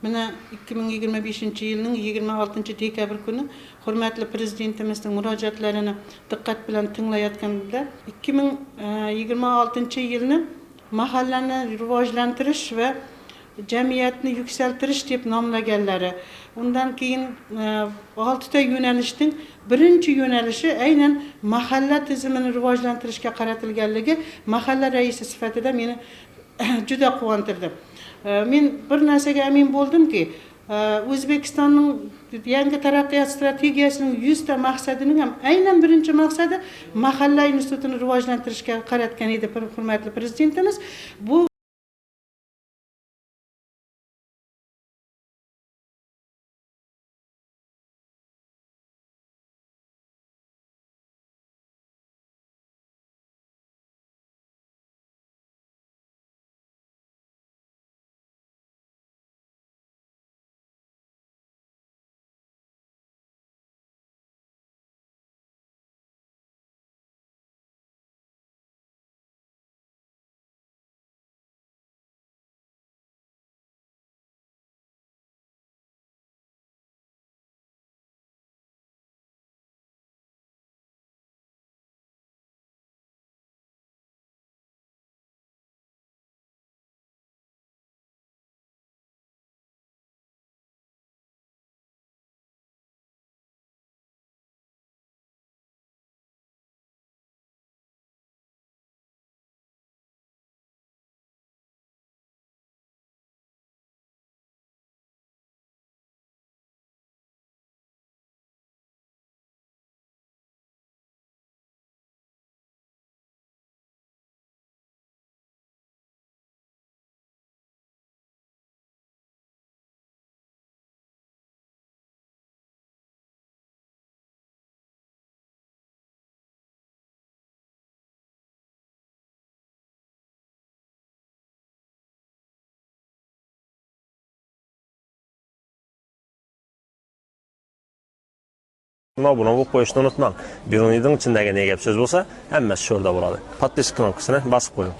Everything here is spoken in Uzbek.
Mana 2025-yilning 26 dekabr kuni hurmatli prezidentimizning murojaatlarini diqqat bilan tinglayotganda 2026-yilni mahallani rivojlantirish va jamiyatni yuksaltirish deb nomlaganlari. Undan keyin 6 ta yo'nalishning birinchi yo'nalishi aynan mahalla tizimini rivojlantirishga qaratilganligi mahalla raisi sifatida meni juda quvontirdi. Men bir narsaga amin bo'ldimki, O'zbekistonning yangi taraqqiyot strategiyasining 100 ta maqsadining ham aynan birinchi maqsadi mahalla institutini rivojlantirishga qaratgan edi hurmatli prezidentimiz. Bu Abone olup qo'yishni unutmang. Videoning içindagi ne gap so'z bo'lsa, hammasi sho'rda bo'ladi. Podpiska knopkasini bosib qo'ying.